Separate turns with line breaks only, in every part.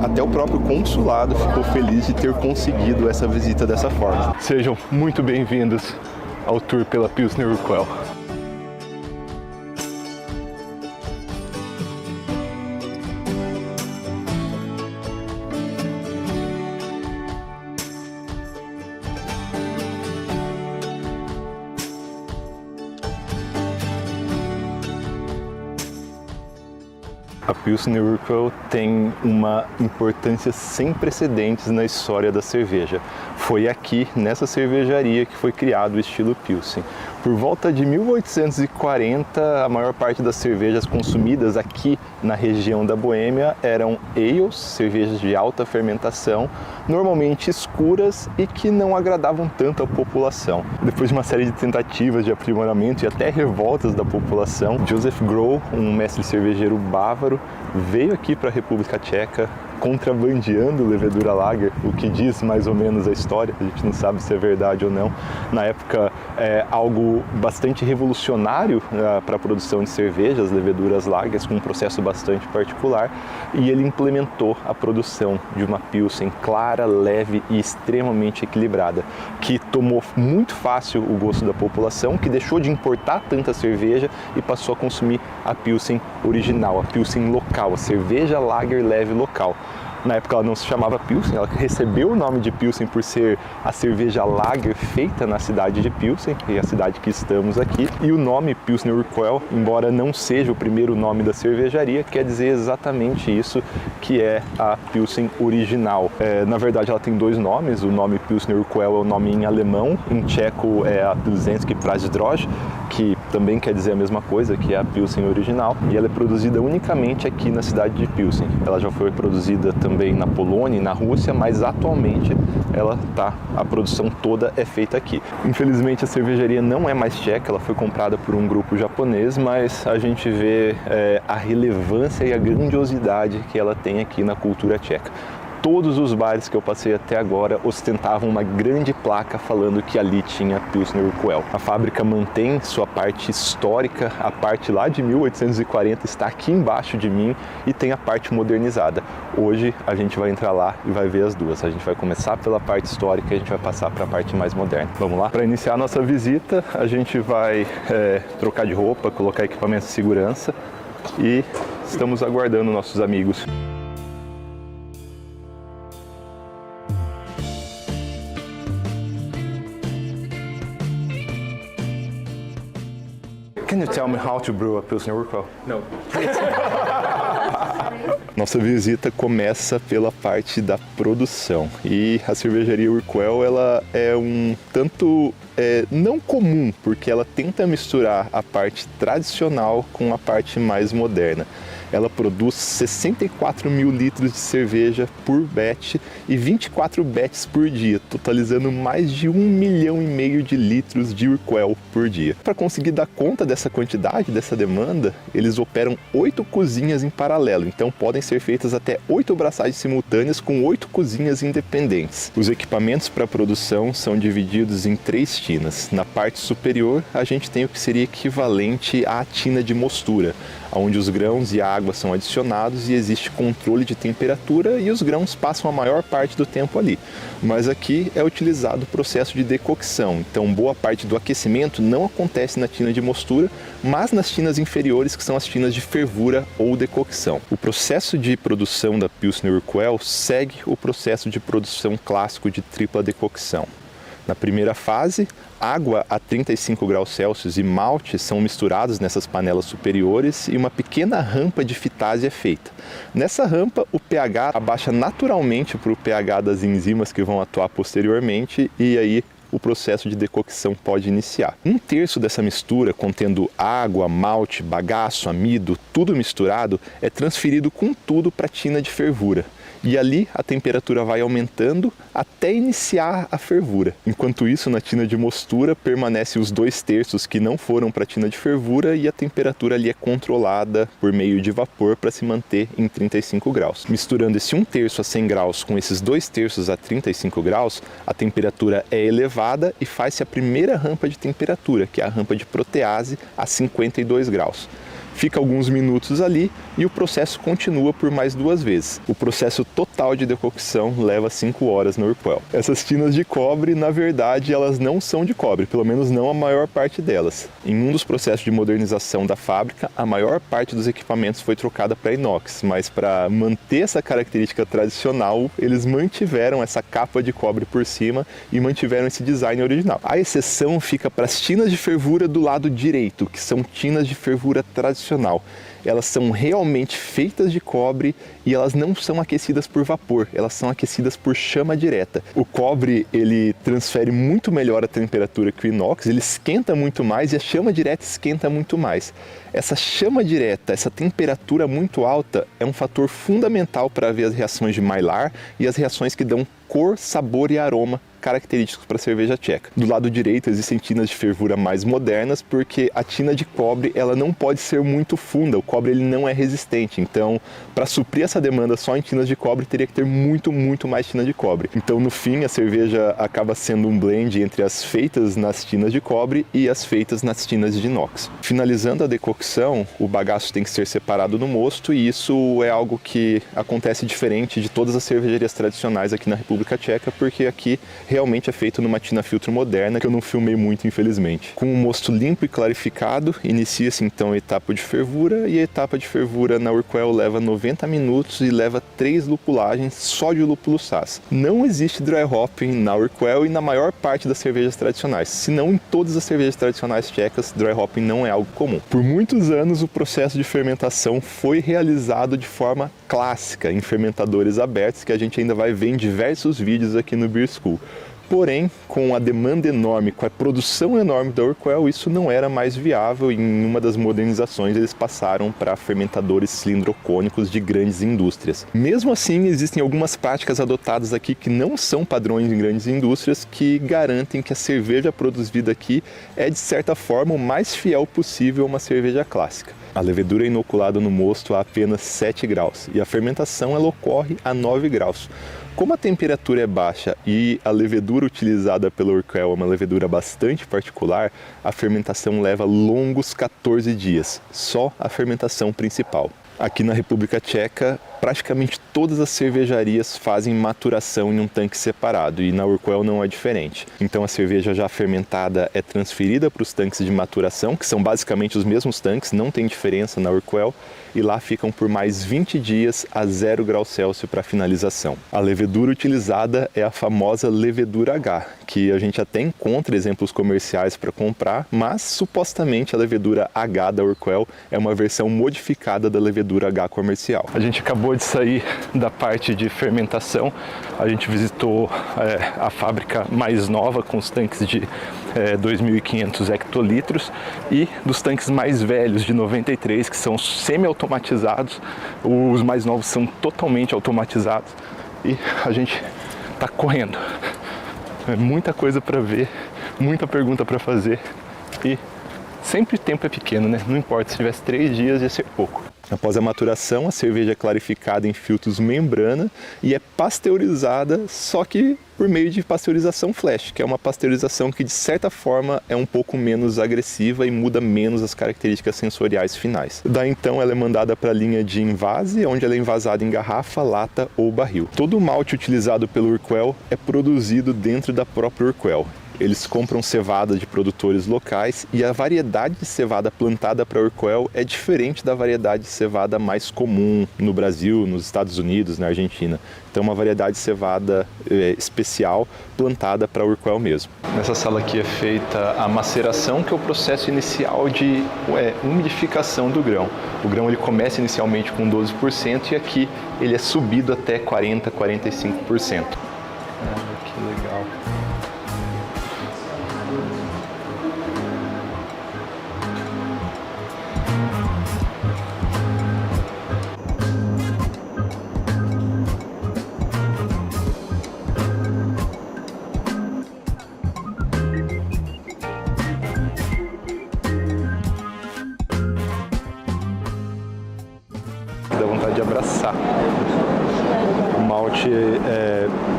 Até o próprio consulado ficou feliz de ter conseguido essa visita dessa forma. Sejam muito bem-vindos ao tour pela Pilsner Urquell. A Pilsner Urquell tem uma importância sem precedentes na história da cerveja. Foi aqui, nessa cervejaria, que foi criado o estilo Pilsen. Por volta de 1840, a maior parte das cervejas consumidas aqui na região da Boêmia eram ales, cervejas de alta fermentação, normalmente escuras e que não agradavam tanto a população. Depois de uma série de tentativas de aprimoramento e até revoltas da população, Josef Groll, um mestre cervejeiro bávaro, veio aqui para a República Tcheca contrabandeando levedura lager, o que diz mais ou menos a história, a gente não sabe se é verdade ou não. Na época, algo bastante revolucionário para a produção de cervejas, leveduras lagers, com um processo bastante particular, e ele implementou a produção de uma Pilsen clara, leve e extremamente equilibrada, que tomou muito fácil o gosto da população, que deixou de importar tanta cerveja e passou a consumir a Pilsen original, a Pilsen local, a cerveja lager leve local. Na época ela não se chamava Pilsen, ela recebeu o nome de Pilsen por ser a cerveja lager feita na cidade de Pilsen, que é a cidade que estamos aqui. E o nome Pilsner Urquell, embora não seja o primeiro nome da cervejaria, quer dizer exatamente isso, que é a Pilsen original. Na verdade ela tem dois nomes, o nome Pilsner Urquell é o nome em alemão, em tcheco é a Pilsenski Prazdroj, que também quer dizer a mesma coisa, que é a Pilsen original, e ela é produzida unicamente aqui na cidade de Pilsen. Ela já foi produzida também na Polônia e na Rússia, mas atualmente a produção toda é feita aqui. Infelizmente a cervejaria não é mais tcheca, ela foi comprada por um grupo japonês, mas a gente vê a relevância e a grandiosidade que ela tem aqui na cultura tcheca. Todos os bares que eu passei até agora ostentavam uma grande placa falando que ali tinha Pilsner Urquell. A fábrica mantém sua parte histórica, a parte lá de 1840 está aqui embaixo de mim e tem a parte modernizada. Hoje a gente vai entrar lá e vai ver as duas. A gente vai começar pela parte histórica e a gente vai passar para a parte mais moderna. Vamos lá? Para iniciar a nossa visita, a gente vai trocar de roupa, colocar equipamentos de segurança e estamos aguardando nossos amigos. Can you tell me how to brew a Pilsner Urquell?
No.
Nossa visita começa pela parte da produção e a cervejaria Urquell ela é um tanto não comum, porque ela tenta misturar a parte tradicional com a parte mais moderna. Ela produz 64 mil litros de cerveja por batch e 24 batches por dia, totalizando mais de 1,5 milhão de litros de Urquell por dia. Para conseguir dar conta dessa quantidade, dessa demanda, eles operam 8 cozinhas em paralelo, então podem ser feitas até 8 braçagens simultâneas com 8 cozinhas independentes. Os equipamentos para a produção são divididos em 3 tinas. Na parte superior, a gente tem o que seria equivalente à tina de mostura, onde os grãos e a água são adicionados e existe controle de temperatura e os grãos passam a maior parte do tempo ali. Mas aqui é utilizado o processo de decocção, então boa parte do aquecimento não acontece na tina de mostura, mas nas tinas inferiores, que são as tinas de fervura ou decocção. O processo de produção da Pilsner Urquell segue o processo de produção clássico de tripla decocção. Na primeira fase, água a 35 graus Celsius e malte são misturados nessas panelas superiores e uma pequena rampa de fitase é feita. Nessa rampa, o pH abaixa naturalmente para o pH das enzimas que vão atuar posteriormente e aí o processo de decocção pode iniciar. 1/3 dessa mistura, contendo água, malte, bagaço, amido, tudo misturado, é transferido com tudo para a tina de fervura. E ali a temperatura vai aumentando até iniciar a fervura. Enquanto isso, na tina de mostura permanece os 2/3 que não foram para a tina de fervura e a temperatura ali é controlada por meio de vapor para se manter em 35 graus. Misturando esse 1/3 a 100 graus com esses 2/3 a 35 graus, a temperatura é elevada e faz-se a primeira rampa de temperatura, que é a rampa de protease a 52 graus. fica alguns minutos ali e o processo continua por mais 2 vezes. O processo total de decocção leva 5 horas na Urquell. Essas tinas de cobre, na verdade, elas não são de cobre, pelo menos não a maior parte delas. Em um dos processos de modernização da fábrica, a maior parte dos equipamentos foi trocada para inox, mas para manter essa característica tradicional, eles mantiveram essa capa de cobre por cima e mantiveram esse design original. A exceção fica para as tinas de fervura do lado direito, que são tinas de fervura tradicional. Elas são realmente feitas de cobre e elas não são aquecidas por vapor, elas são aquecidas por chama direta. O cobre, ele transfere muito melhor a temperatura que o inox, ele esquenta muito mais e a chama direta esquenta muito mais. Essa chama direta, essa temperatura muito alta é um fator fundamental para ver as reações de Maillard e as reações que dão cor, sabor e aroma característicos para a cerveja tcheca. Do lado direito existem tinas de fervura mais modernas, porque a tina de cobre ela não pode ser muito funda, o cobre ele não é resistente, então para suprir essa demanda só em tinas de cobre teria que ter muito mais tina de cobre. Então no fim a cerveja acaba sendo um blend entre as feitas nas tinas de cobre e as feitas nas tinas de inox. Finalizando a decocção, o bagaço tem que ser separado no mosto e isso é algo que acontece diferente de todas as cervejarias tradicionais aqui na República Tcheca, porque aqui realmente é feito numa tina filtro moderna, que eu não filmei muito, infelizmente. Com o mosto limpo e clarificado, inicia-se então a etapa de fervura, e a etapa de fervura na Urquell leva 90 minutos e leva 3 lupulagens só de lúpulo Saaz. Não existe dry hopping na Urquell e na maior parte das cervejas tradicionais, se não em todas as cervejas tradicionais tchecas, dry hopping não é algo comum. Por muitos anos o processo de fermentação foi realizado de forma clássica, em fermentadores abertos, que a gente ainda vai ver em diversos vídeos aqui no Beer School. Porém, com a demanda enorme, com a produção enorme da Urquell, isso não era mais viável e em uma das modernizações eles passaram para fermentadores cilindrocônicos de grandes indústrias. Mesmo assim, existem algumas práticas adotadas aqui que não são padrões em grandes indústrias que garantem que a cerveja produzida aqui é, de certa forma, o mais fiel possível a uma cerveja clássica. A levedura é inoculada no mosto a apenas 7 graus e a fermentação ela ocorre a 9 graus. Como a temperatura é baixa e a levedura utilizada pela Urquell é uma levedura bastante particular, a fermentação leva longos 14 dias, só a fermentação principal. Aqui na República Tcheca, praticamente todas as cervejarias fazem maturação em um tanque separado e na Urquell não é diferente. Então a cerveja já fermentada é transferida para os tanques de maturação, que são basicamente os mesmos tanques, não tem diferença na Urquell, e lá ficam por mais 20 dias a 0 graus Celsius para finalização. A levedura utilizada é a famosa levedura H, que a gente até encontra exemplos comerciais para comprar, mas supostamente a levedura H da Urquell é uma versão modificada da levedura H comercial. A gente acabou de sair da parte de fermentação, a gente visitou a fábrica mais nova com os tanques de 2.500 hectolitros e dos tanques mais velhos de 93 que são semi-automatizados, os mais novos são totalmente automatizados e a gente está correndo. É muita coisa para ver, muita pergunta para fazer e sempre o tempo é pequeno, né? Não importa, se tivesse 3 dias ia ser pouco. Após a maturação, a cerveja é clarificada em filtros membrana e é pasteurizada, só que por meio de pasteurização flash, que é uma pasteurização que de certa forma é um pouco menos agressiva e muda menos as características sensoriais finais. Daí então ela é mandada para a linha de envase, onde ela é envasada em garrafa, lata ou barril. Todo o malte utilizado pelo Urquell é produzido dentro da própria Urquell. Eles compram cevada de produtores locais e a variedade de cevada plantada para Urquell é diferente da variedade de cevada mais comum no Brasil, nos Estados Unidos, na Argentina. Então uma variedade de cevada especial plantada para Urquell mesmo. Nessa sala aqui é feita a maceração, que é o processo inicial de umidificação do grão. O grão ele começa inicialmente com 12% e aqui ele é subido até 40%, 45%. Que legal. Dá vontade de abraçar. O malte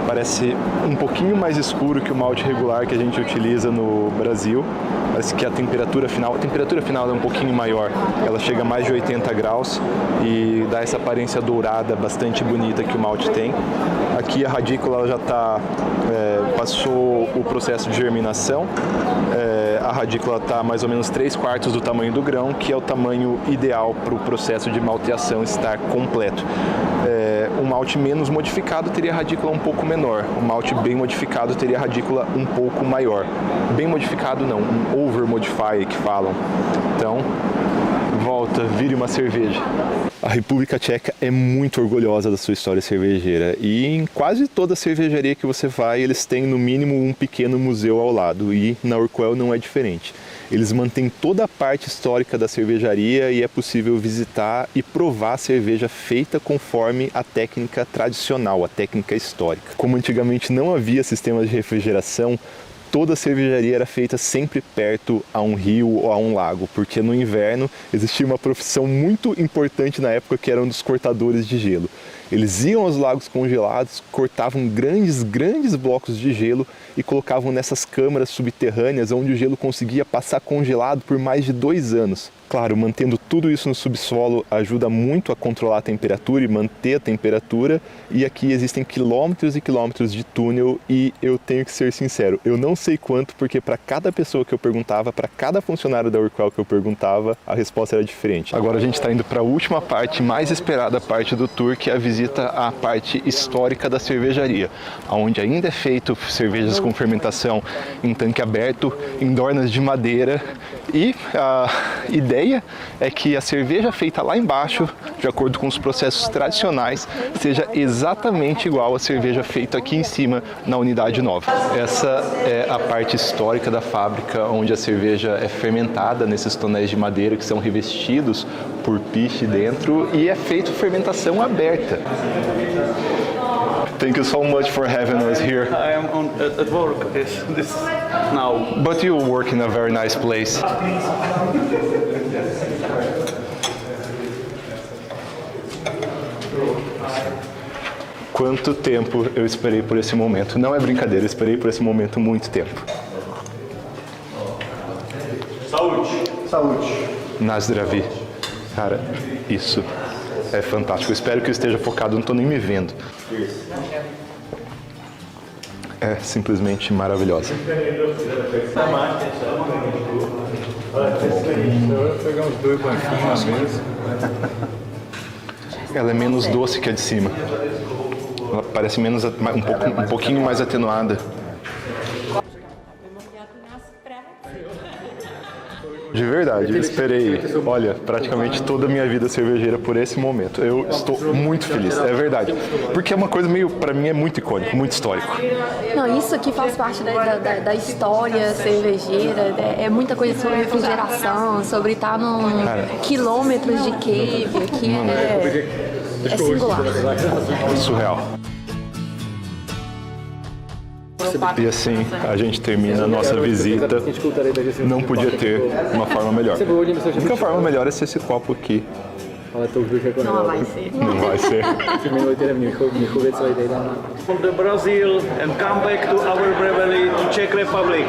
parece um pouquinho mais escuro que o malte regular que a gente utiliza no Brasil. Parece que a temperatura final é um pouquinho maior, ela chega a mais de 80 graus e dá essa aparência dourada bastante bonita que o malte tem. Aqui a radícula ela já passou o processo de germinação, a radícula está mais ou menos 3/4 do tamanho do grão, que é o tamanho ideal para o processo de malteação estar completo. Um malte menos modificado teria a radícula um pouco menor, o malte bem modificado teria a radícula um pouco maior. Bem modificado não, um over modify que falam. Então, volta, vire uma cerveja. A República Tcheca é muito orgulhosa da sua história cervejeira e em quase toda cervejaria que você vai, eles têm no mínimo um pequeno museu ao lado e na Urquell não é diferente. Eles mantêm toda a parte histórica da cervejaria e é possível visitar e provar a cerveja feita conforme a técnica tradicional, a técnica histórica. Como antigamente não havia sistemas de refrigeração, toda a cervejaria era feita sempre perto a um rio ou a um lago, porque no inverno existia uma profissão muito importante na época que eram dos cortadores de gelo. Eles iam aos lagos congelados, cortavam grandes blocos de gelo e colocavam nessas câmaras subterrâneas onde o gelo conseguia passar congelado por mais de 2 anos. Claro, mantendo tudo isso no subsolo ajuda muito a controlar a temperatura e manter a temperatura, e aqui existem quilômetros e quilômetros de túnel e eu tenho que ser sincero, eu não sei quanto, porque para cada pessoa que eu perguntava, para cada funcionário da Urquell que eu perguntava, a resposta era diferente. Agora a gente está indo para a última parte, mais esperada parte do tour, que é a visita à parte histórica da cervejaria, onde ainda é feito cervejas com fermentação em tanque aberto, em dornas de madeira, e a ideia é que a cerveja feita lá embaixo, de acordo com os processos tradicionais, seja exatamente igual à cerveja feita aqui em cima na unidade nova. Essa é a parte histórica da fábrica, onde a cerveja é fermentada nesses tonéis de madeira que são revestidos por piche dentro e é feito fermentação aberta. Thank you so much for having us here.
I am at work this now.
But you work in a very nice place. Quanto tempo eu esperei por esse momento? Não é brincadeira, eu esperei por esse momento muito tempo.
Saúde. Saúde.
Na Zdraví. Cara, isso é fantástico. Eu espero que eu esteja focado, não estou nem me vendo. É simplesmente maravilhosa.
Pegar uns 2 banquinhos na mesa.
Ela é menos doce que a de cima. Ela parece um pouquinho mais atenuada. De verdade, eu esperei, olha, praticamente toda a minha vida cervejeira por esse momento. Eu estou muito feliz, é verdade. Porque é uma coisa meio, pra mim, é muito icônico, muito histórico.
Não, isso aqui faz parte da história cervejeira, é muita coisa sobre refrigeração, sobre estar num quilômetros de cave, aqui é singular.
Surreal. E assim a gente termina a nossa visita. Não podia ter uma forma melhor. A única forma melhor é ser esse copo aqui.
Não vai ser.
Não vai ser.
From the Brazil and come back to our brewery to Czech Republic.